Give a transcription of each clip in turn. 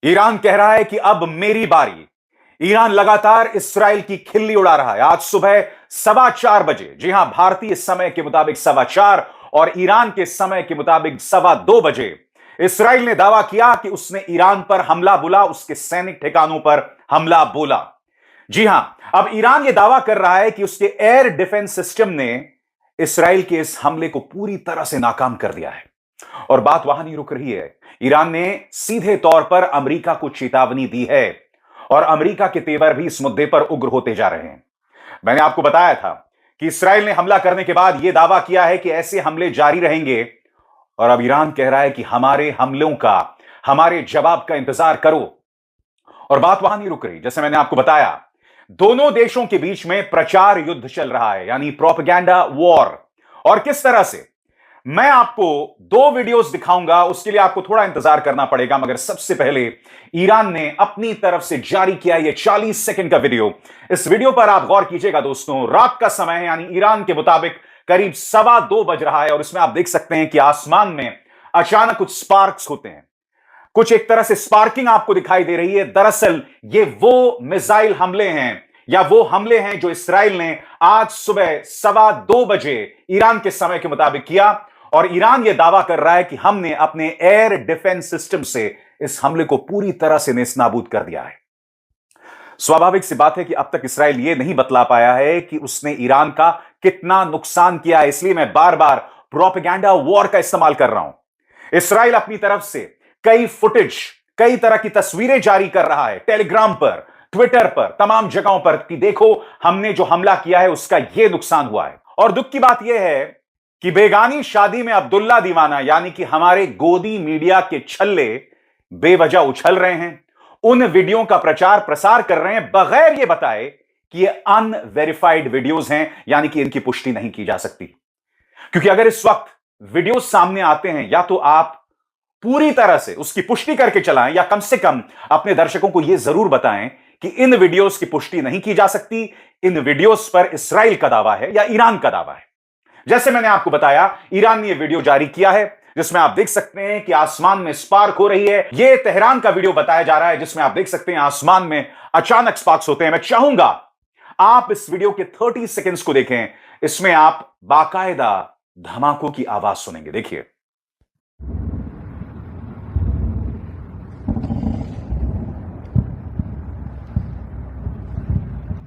Iran कह रहा है कि अब मेरी बारी। ईरान लगातार इस्राएल की खिल्ली उड़ा रहा है। आज सुबह 4:15 बजे, जी हां, भारतीय समय के मुताबिक 4:15 और ईरान के समय के मुताबिक 2:15 बजे, इस्राएल ने दावा किया कि उसने ईरान पर हमला बोला, उसके सैनिक ठिकानों पर हमला बोला। जी हां, अब ईरान यह दावा कर रहा है कि उसके एयर डिफेंस सिस्टम ने इस्राएल के इस हमले को पूरी तरह से नाकाम कर दिया है। और बात वहां नहीं रुक रही है। ईरान ने सीधे तौर पर अमेरिका को चेतावनी दी है और अमेरिका के तेवर भी इस मुद्दे पर उग्र होते जा रहे हैं। मैंने आपको बताया था कि इस्राएल ने हमला करने के बाद यह दावा किया है कि ऐसे हमले जारी रहेंगे और अब ईरान कह रहा है कि हमारे हमलों का, हमारे जवाब का इंतजार करो। और बात वहां नहीं रुक रही। जैसे मैंने आपको बताया, दोनों देशों के बीच में प्रचार युद्ध चल रहा है, यानी प्रोपेगेंडा वॉर। और किस तरह से, मैं आपको 2 वीडियोस दिखाऊंगा, उसके लिए आपको थोड़ा इंतजार करना पड़ेगा, मगर सबसे पहले ईरान ने अपनी तरफ से जारी किया यह 40 सेकंड का वीडियो। इस वीडियो पर आप गौर कीजिएगा दोस्तों। रात का समय है, यानी ईरान के मुताबिक करीब 2:15 बज रहा है और इसमें आप देख सकते हैं कि आसमान में अचानक कुछ स्पार्क्स होते हैं, कुछ एक तरह से स्पार्किंग आपको दिखाई दे रही है। दरअसल ये वो मिसाइल हमले हैं या वो हमले हैं जो इस्राएल ने आज सुबह 2:15 बजे ईरान के समय के मुताबिक किया। और ईरान यह दावा कर रहा है कि हमने अपने एयर डिफेंस सिस्टम से इस हमले को पूरी तरह से नेस्तनाबूद कर दिया है। स्वाभाविक सी बात है कि अब तक इस्राएल यह नहीं बतला पाया है कि उसने ईरान का कितना नुकसान किया है, इसलिए मैं बार बार प्रोपेगेंडा वॉर का इस्तेमाल कर रहा हूं। इस्राएल अपनी तरफ से कई फुटेज, कई तरह की तस्वीरें जारी कर रहा है, टेलीग्राम पर, ट्विटर पर, तमाम जगहों पर, कि देखो हमने जो हमला किया है उसका यह नुकसान हुआ है। और दुख की बात यह है कि बेगानी शादी में अब्दुल्ला दीवाना, यानी कि हमारे गोदी मीडिया के छल्ले बेवजह उछल रहे हैं, उन वीडियो का प्रचार प्रसार कर रहे हैं बगैर यह बताए कि ये अनवेरिफाइड वीडियोज हैं, यानी कि इनकी पुष्टि नहीं की जा सकती। क्योंकि अगर इस वक्त वीडियो सामने आते हैं, या तो आप पूरी तरह से उसकी पुष्टि करके चलाएं, या कम से कम अपने दर्शकों को यह जरूर बताएं कि इन वीडियोस की पुष्टि नहीं की जा सकती, इन वीडियोस पर इस्राएल का दावा है या ईरान का दावा है। जैसे मैंने आपको बताया, ईरान ने यह वीडियो जारी किया है जिसमें आप देख सकते हैं कि आसमान में स्पार्क हो रही है। यह तेहरान का वीडियो बताया जा रहा है जिसमें आप देख सकते हैं आसमान में अचानक स्पार्क्स होते हैं। मैं चाहूंगा आप इस वीडियो के 30 सेकेंड्स को देखें, इसमें आप बाकायदा धमाकों की आवाज सुनेंगे। देखिए।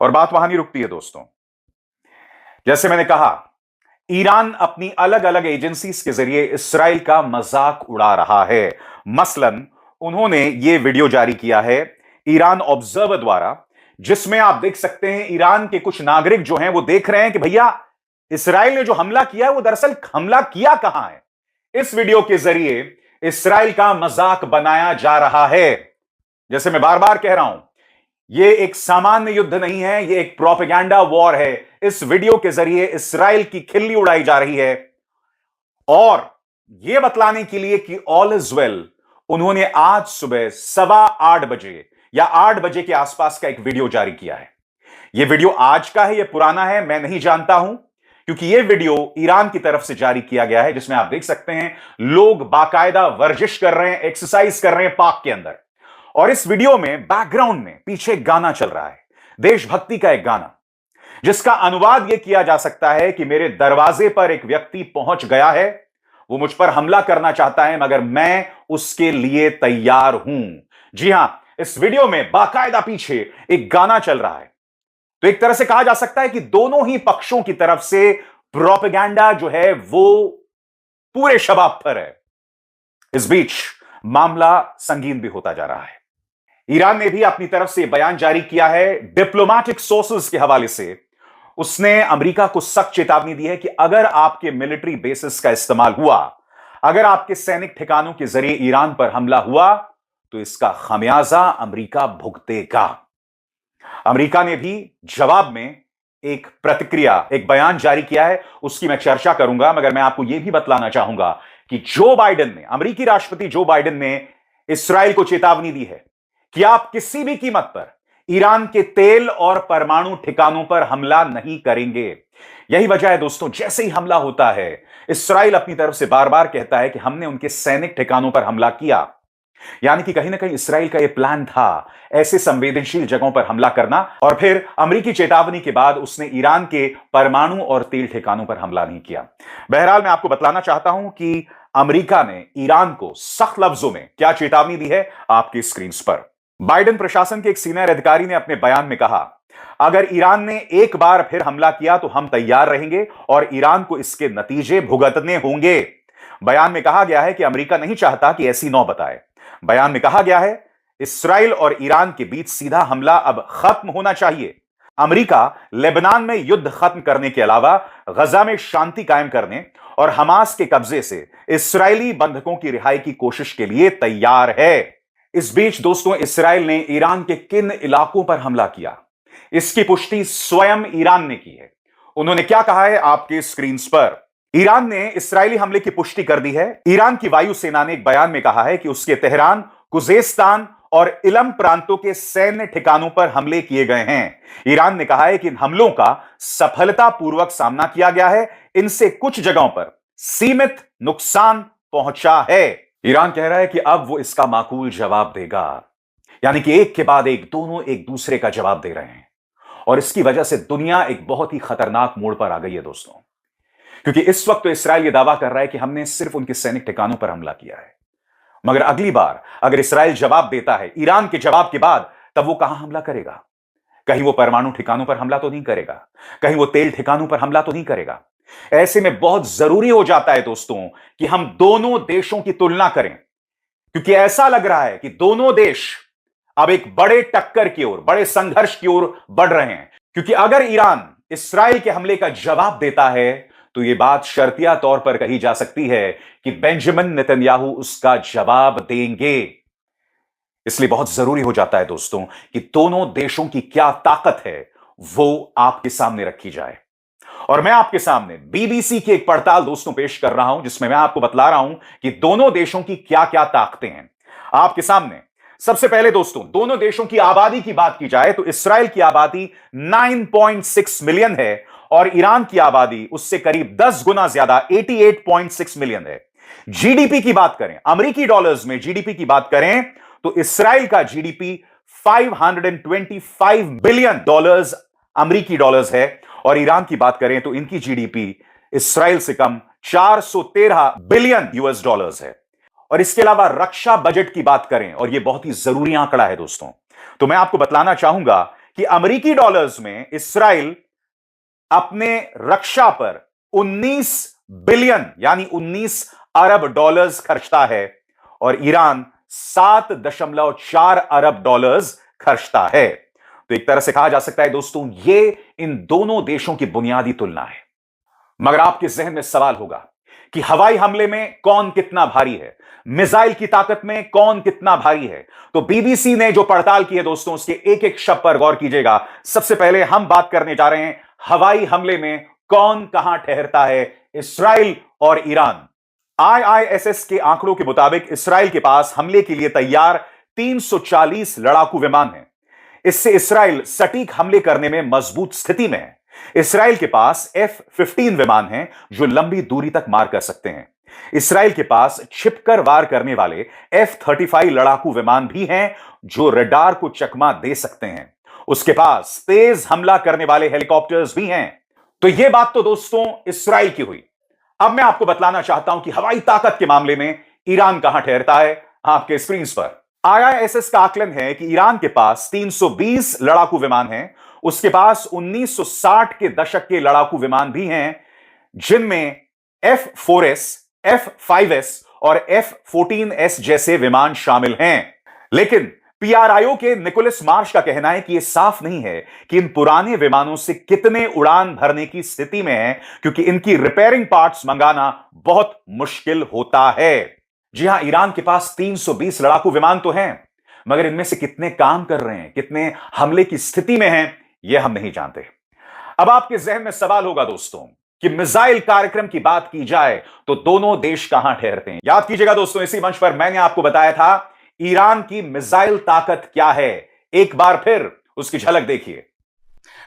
और बात वहां नहीं रुकती है दोस्तों। जैसे मैंने कहा, ईरान अपनी अलग अलग एजेंसीज के जरिए इस्राएल का मजाक उड़ा रहा है। मसलन उन्होंने यह वीडियो जारी किया है ईरान ऑब्जर्वर द्वारा, जिसमें आप देख सकते हैं ईरान के कुछ नागरिक जो हैं वो देख रहे हैं कि भैया इस्राएल ने जो हमला किया है वो दरअसल हमला किया कहां है। इस वीडियो के जरिए इस्राएल का मजाक बनाया जा रहा है। जैसे मैं बार बार कह रहा हूं, यह एक सामान्य युद्ध नहीं है, यह एक प्रोपेगेंडा वॉर है। इस वीडियो के जरिए इस्राएल की खिल्ली उड़ाई जा रही है और यह बतलाने के लिए कि ऑल इज वेल, उन्होंने आज सुबह 8:15 या 8 बजे के आसपास का एक वीडियो जारी किया है। यह वीडियो आज का है, यह पुराना है, मैं नहीं जानता हूं, क्योंकि यह वीडियो ईरान की तरफ से जारी किया गया है, जिसमें आप देख सकते हैं लोग बाकायदा वर्जिश कर रहे हैं, एक्सरसाइज कर रहे हैं पार्क के अंदर। और इस वीडियो में बैकग्राउंड में पीछे एक गाना चल रहा है, देशभक्ति का एक गाना, जिसका अनुवाद यह किया जा सकता है कि मेरे दरवाजे पर एक व्यक्ति पहुंच गया है, वो मुझ पर हमला करना चाहता है, मगर मैं उसके लिए तैयार हूं। जी हां, इस वीडियो में बाकायदा पीछे एक गाना चल रहा है। तो एक तरह से कहा जा सकता है कि दोनों ही पक्षों की तरफ से प्रोपेगेंडा जो है वो पूरे शबाब पर है। इस बीच मामला संगीन भी होता जा रहा है। ईरान ने भी अपनी तरफ से बयान जारी किया है डिप्लोमैटिक सोर्सेज के हवाले से। उसने अमेरिका को सख्त चेतावनी दी है कि अगर आपके मिलिट्री बेसिस का इस्तेमाल हुआ, अगर आपके सैनिक ठिकानों के जरिए ईरान पर हमला हुआ, तो इसका खमियाजा अमेरिका भुगतेगा। अमेरिका ने भी जवाब में एक प्रतिक्रिया, एक बयान जारी किया है, उसकी मैं चर्चा करूंगा। मगर मैं आपको यह भी बतलाना चाहूंगा कि जो बाइडेन ने, अमेरिकी राष्ट्रपति जो बाइडेन ने इस्राएल को चेतावनी दी है कि आप किसी भी कीमत पर ईरान के तेल और परमाणु ठिकानों पर हमला नहीं करेंगे। यही वजह है दोस्तों, जैसे ही हमला होता है इस्राएल अपनी तरफ से बार बार कहता है कि हमने उनके सैनिक ठिकानों पर हमला किया। यानी कि कहीं ना कहीं इस्राएल का यह प्लान था ऐसे संवेदनशील जगहों पर हमला करना, और फिर अमेरिकी चेतावनी के बाद उसने ईरान के परमाणु और तेल ठिकानों पर हमला नहीं किया। बहरहाल मैं आपको बतलाना चाहता हूं कि अमेरिका ने ईरान को सख्त लफ्जों में क्या चेतावनी दी है, आपकी स्क्रीन पर। बाइडेन प्रशासन के एक सीनियर अधिकारी ने अपने बयान में कहा, अगर ईरान ने एक बार फिर हमला किया तो हम तैयार रहेंगे और ईरान को इसके नतीजे भुगतने होंगे। बयान में कहा गया है कि अमेरिका नहीं चाहता कि ऐसी नौबत आए। बयान में कहा गया है, इस्राएल और ईरान के बीच सीधा हमला अब खत्म होना चाहिए। अमेरिका लेबनान में युद्ध खत्म करने के अलावा गजा में शांति कायम करने और हमास के कब्जे से इस्राएली बंधकों की रिहाई की कोशिश के लिए तैयार है। इस बीच दोस्तों, इस्राएल ने ईरान के किन इलाकों पर हमला किया, इसकी पुष्टि स्वयं ईरान ने की है। उन्होंने क्या कहा है, आपके स्क्रीन पर। ईरान ने इस्राएली हमले की पुष्टि कर दी है। ईरान की वायुसेना ने एक बयान में कहा है कि उसके तेहरान, खुजेस्तान और इलम प्रांतों के सैन्य ठिकानों पर हमले किए गए हैं। ईरान ने कहा है कि इन हमलों का सफलतापूर्वक सामना किया गया है। इनसे कुछ जगहों पर सीमित नुकसान पहुंचा है। ईरान कह रहा है कि अब वो इसका माकूल जवाब देगा। यानी कि एक के बाद एक दोनों एक दूसरे का जवाब दे रहे हैं, और इसकी वजह से दुनिया एक बहुत ही खतरनाक मोड़ पर आ गई है दोस्तों। क्योंकि इस वक्त तो इस्राएल यह दावा कर रहा है कि हमने सिर्फ उनके सैनिक ठिकानों पर हमला किया है, मगर अगली बार अगर इस्राएल जवाब देता है ईरान के जवाब के बाद, तब वो कहां हमला करेगा? कहीं वो परमाणु ठिकानों पर हमला तो नहीं करेगा, कहीं वो तेल ठिकानों पर हमला तो नहीं करेगा। ऐसे में बहुत जरूरी हो जाता है दोस्तों कि हम दोनों देशों की तुलना करें, क्योंकि ऐसा लग रहा है कि दोनों देश अब एक बड़े टक्कर की ओर, बड़े संघर्ष की ओर बढ़ रहे हैं। क्योंकि अगर ईरान इस्राएल के हमले का जवाब देता है तो यह बात शर्तिया तौर पर कही जा सकती है कि बेंजामिन नेतन्याहू उसका जवाब देंगे। इसलिए बहुत जरूरी हो जाता है दोस्तों कि दोनों देशों की क्या ताकत है वो आपके सामने रखी जाए। और मैं आपके सामने बीबीसी की एक पड़ताल दोस्तों पेश कर रहा हूं, जिसमें मैं आपको बतला रहा हूं कि दोनों देशों की क्या क्या ताकतें हैं आपके सामने। सबसे पहले दोस्तों, दोनों देशों की आबादी की बात की जाए तो इस्राएल की आबादी 9.6 मिलियन है और ईरान की आबादी उससे करीब 10 गुना ज्यादा 88.6 मिलियन है। जीडीपी की बात करें, अमेरिकी डॉलर्स में जीडीपी की बात करें तो इस्राएल का जीडीपी 525 बिलियन डॉलर्स अमेरिकी डॉलर्स है, और ईरान की बात करें तो इनकी जीडीपी इस्राएल से कम 413 बिलियन यूएस डॉलर्स है। और इसके अलावा रक्षा बजट की बात करें, और यह बहुत ही जरूरी आंकड़ा है दोस्तों, तो मैं आपको बतलाना चाहूंगा कि अमेरिकी डॉलर्स में इस्राएल अपने रक्षा पर 19 बिलियन यानी 19 अरब डॉलर्स खर्चता है, और ईरान 7.4 अरब डॉलर्स खर्चता है। तो एक तरह से कहा जा सकता है दोस्तों, यह इन दोनों देशों की बुनियादी तुलना है। मगर आपके जहन में सवाल होगा कि हवाई हमले में कौन कितना भारी है, मिसाइल की ताकत में कौन कितना भारी है। तो बीबीसी ने जो पड़ताल की है दोस्तों, उसके एक एक शब्द पर गौर कीजिएगा। सबसे पहले हम बात करने जा रहे हैं हवाई हमले में कौन कहां ठहरता है, इस्राएल और ईरान। आईआईएसएस के आंकड़ों के मुताबिक इस्राएल के पास हमले के लिए तैयार 340 लड़ाकू विमान हैं। इससे इस्राएल सटीक हमले करने में मजबूत स्थिति में है। इस्राएल के पास F-15 विमान हैं जो लंबी दूरी तक मार कर सकते हैं। इस्राएल के पास छिपकर वार करने वाले F-35 लड़ाकू विमान भी हैं जो रडार को चकमा दे सकते हैं। उसके पास तेज हमला करने वाले हेलीकॉप्टर्स भी हैं। तो यह बात तो दोस्तों इस्राएल की हुई। अब मैं आपको बतलाना चाहता हूं कि हवाई ताकत के मामले में ईरान कहां ठहरता है, आपके स्क्रीन पर। आईआईएसएस का आकलन है कि ईरान के पास 320 लड़ाकू विमान हैं। उसके पास 1960 के दशक के लड़ाकू विमान भी हैं, जिनमें F-4S, F-5S और F-14S जैसे विमान शामिल हैं। लेकिन पीआरआईओ के निकोलस मार्श का कहना है कि यह साफ नहीं है कि इन पुराने विमानों से कितने उड़ान भरने की स्थिति में हैं, क्योंकि इनकी रिपेयरिंग पार्ट्स मंगाना बहुत मुश्किल होता है। जी हां, ईरान के पास 320 लड़ाकू विमान तो हैं, मगर इनमें से कितने काम कर रहे हैं, कितने हमले की स्थिति में हैं, यह हम नहीं जानते। अब आपके जहन में सवाल होगा दोस्तों कि मिसाइल कार्यक्रम की बात की जाए तो दोनों देश कहां ठहरते हैं। याद कीजिएगा दोस्तों, इसी मंच पर मैंने आपको बताया था ईरान की मिसाइल ताकत क्या है। एक बार फिर उसकी झलक देखिए।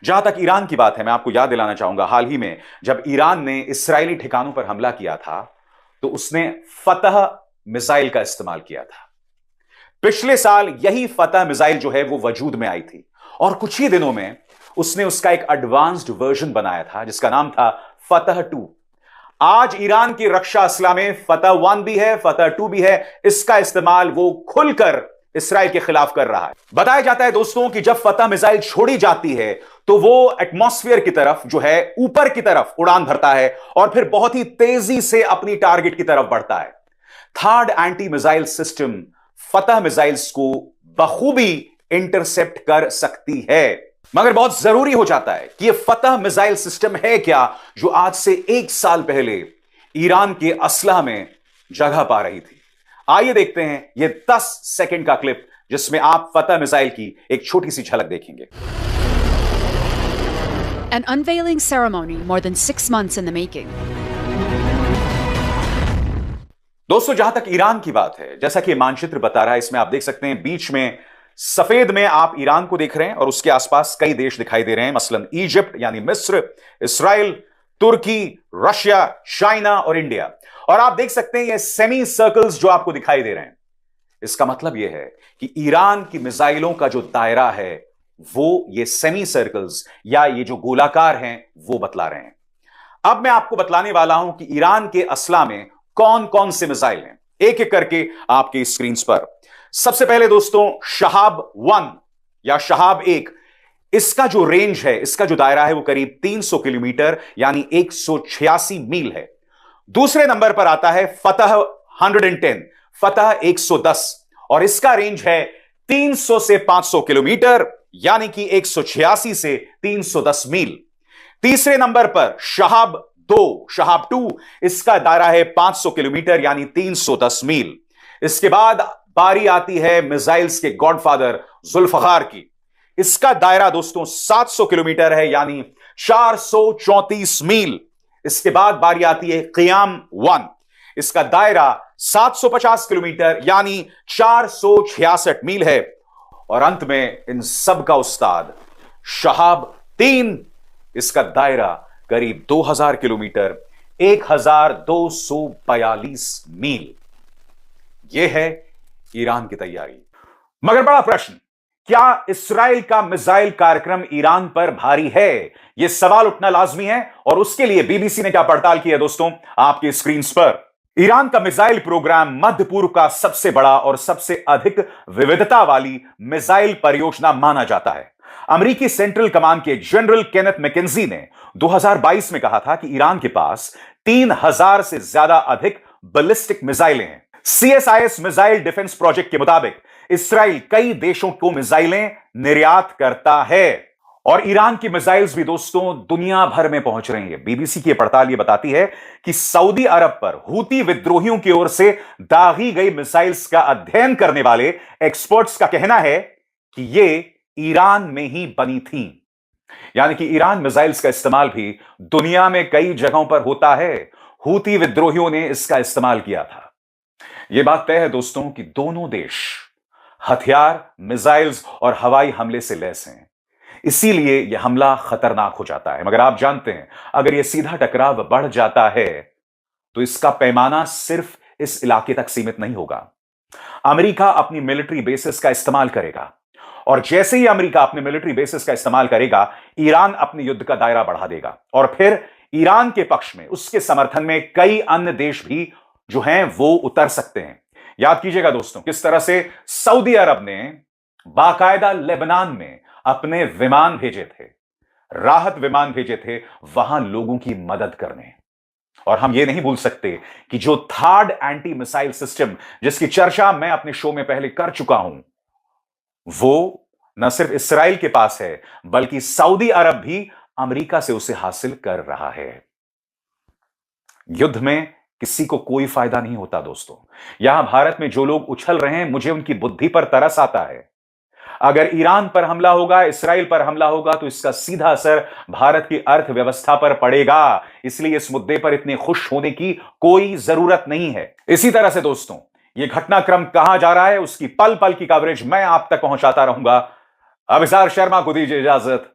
जहां तक ईरान की बात है, मैं आपको याद दिलाना चाहूंगा, हाल ही में जब ईरान ने इस्राएली ठिकानों पर हमला किया था तो उसने फतह मिसाइल का इस्तेमाल किया था। पिछले साल यही फतह मिसाइल जो है वो वजूद में आई थी और कुछ ही दिनों में उसने उसका एक एडवांस्ड वर्जन बनाया था जिसका नाम था फतह 2। आज ईरान की रक्षा असला में फतह 1 भी है, फतह 2 भी है। इसका इस्तेमाल वो खुलकर इसराइल के खिलाफ कर रहा है। बताया जाता है दोस्तों कि जब फतह मिसाइल छोड़ी जाती है तो वो एटमॉस्फेयर की तरफ जो है ऊपर की तरफ उड़ान भरता है और फिर बहुत ही तेजी से अपनी टारगेट की तरफ बढ़ता है। थर्ड एंटी मिसाइल सिस्टम फतह मिसाइल्स को बखूबी इंटरसेप्ट कर सकती है, मगर बहुत जरूरी हो जाता है कि यह फतह मिसाइल सिस्टम है क्या जो आज से 1 साल पहले ईरान के असलहा में जगह पा रही थी। आइए देखते हैं यह 10 सेकंड का क्लिप जिसमें आप फतह मिसाइल की एक छोटी सी झलक देखेंगे। An unveiling ceremony more than 6 months in the making. दोस्तों, जहां तक ईरान की बात है, जैसा कि मानचित्र बता रहा है, इसमें आप देख सकते हैं बीच में सफेद में आप ईरान को देख रहे हैं और उसके आसपास कई देश दिखाई दे रहे हैं, मसलन इजिप्ट यानी मिस्र, इसराइल, तुर्की, रशिया, चाइना और इंडिया। और आप देख सकते हैं ये सेमी सर्कल्स जो आपको दिखाई दे रहे हैं, इसका मतलब यह है कि ईरान की मिसाइलों का जो दायरा है वो ये सेमी सर्कल्स या ये जो गोलाकार हैं वो बतला रहे हैं। अब मैं आपको बतलाने वाला हूं कि ईरान के असला में कौन कौन से मिसाइल हैं, एक एक करके आपके स्क्रीन पर। सबसे पहले दोस्तों शहाब 1 या शहाब 1, इसका जो रेंज है, इसका जो दायरा है वो करीब 300 किलोमीटर यानी 186 मील है। दूसरे नंबर पर आता है फतह 110, फतह 110, और इसका रेंज है 300 से 500 किलोमीटर यानी कि 186 से 310 मील। तीसरे नंबर पर शहाब 2, शहाब 2, इसका दायरा है 500 किलोमीटर यानी 310 मील। इसके बाद बारी आती है मिसाइल्स के गॉडफादर जुल्फकार की। इसका दायरा दोस्तों 700 किलोमीटर है यानी 434 मील। इसके बाद बारी आती है क़ियाम 1, इसका दायरा 750 किलोमीटर यानी 466 मील है। और अंत में इन सब का उस्ताद शहाब 3, इसका दायरा करीब 2000 किलोमीटर, 1242 मील। यह है ईरान की तैयारी। मगर बड़ा प्रश्न, क्या इसराइल का मिसाइल कार्यक्रम ईरान पर भारी है? यह सवाल उठना लाजमी है और उसके लिए बीबीसी ने क्या पड़ताल की है दोस्तों आपकी स्क्रीन पर। ईरान का मिसाइल प्रोग्राम मध्य पूर्व का सबसे बड़ा और सबसे अधिक विविधता वाली मिसाइल परियोजना माना जाता है। अमेरिकी सेंट्रल कमांड के जनरल केनेथ मैकेंजी ने 2022 में कहा था कि ईरान के पास 3000 से ज्यादा अधिक बैलिस्टिक मिसाइलें हैं। सीएसआईएस मिसाइल डिफेंस प्रोजेक्ट के मुताबिक इसराइल कई देशों को मिसाइलें निर्यात करता है और ईरान की मिसाइल्स भी दोस्तों दुनिया भर में पहुंच रही है। बीबीसी की पड़ताल यह बताती है कि सऊदी अरब पर हूती विद्रोहियों की ओर से दागी गई मिसाइल्स का अध्ययन करने वाले एक्सपर्ट्स का कहना है कि यह ईरान में ही बनी थी, यानी कि ईरान मिसाइल्स का इस्तेमाल भी दुनिया में कई जगहों पर होता है। हूती विद्रोहियों ने इसका इस्तेमाल किया था। यह बात तय है दोस्तों कि दोनों देश हथियार, मिसाइल्स और हवाई हमले से लैस हैं, इसीलिए यह हमला खतरनाक हो जाता है। मगर आप जानते हैं अगर यह सीधा टकराव बढ़ जाता है तो इसका पैमाना सिर्फ इस इलाके तक सीमित नहीं होगा। अमेरिका अपनी मिलिट्री बेसिस का इस्तेमाल करेगा और जैसे ही अमेरिका अपने मिलिट्री बेसिस का इस्तेमाल करेगा, ईरान अपने युद्ध का दायरा बढ़ा देगा और फिर ईरान के पक्ष में, उसके समर्थन में कई अन्य देश भी जो हैं वो उतर सकते हैं। याद कीजिएगा दोस्तों किस तरह से सऊदी अरब ने बाकायदा लेबनान में अपने विमान भेजे थे, राहत विमान भेजे थे वहां लोगों की मदद करने। और हम ये नहीं भूल सकते कि जो थर्ड एंटी मिसाइल सिस्टम जिसकी चर्चा मैं अपने शो में पहले कर चुका हूं, वो न सिर्फ इसराइल के पास है बल्कि सऊदी अरब भी अमेरिका से उसे हासिल कर रहा है। युद्ध में किसी को कोई फायदा नहीं होता दोस्तों। यहां भारत में जो लोग उछल रहे हैं, मुझे उनकी बुद्धि पर तरस आता है। अगर ईरान पर हमला होगा, इसराइल पर हमला होगा, तो इसका सीधा असर भारत की अर्थव्यवस्था पर पड़ेगा। इसलिए इस मुद्दे पर इतने खुश होने की कोई जरूरत नहीं है। इसी तरह से दोस्तों, यह घटनाक्रम कहां जा रहा है, उसकी पल पल की कवरेज मैं आप तक पहुंचाता रहूंगा। अभिसार शर्मा को दीजिए इजाजत।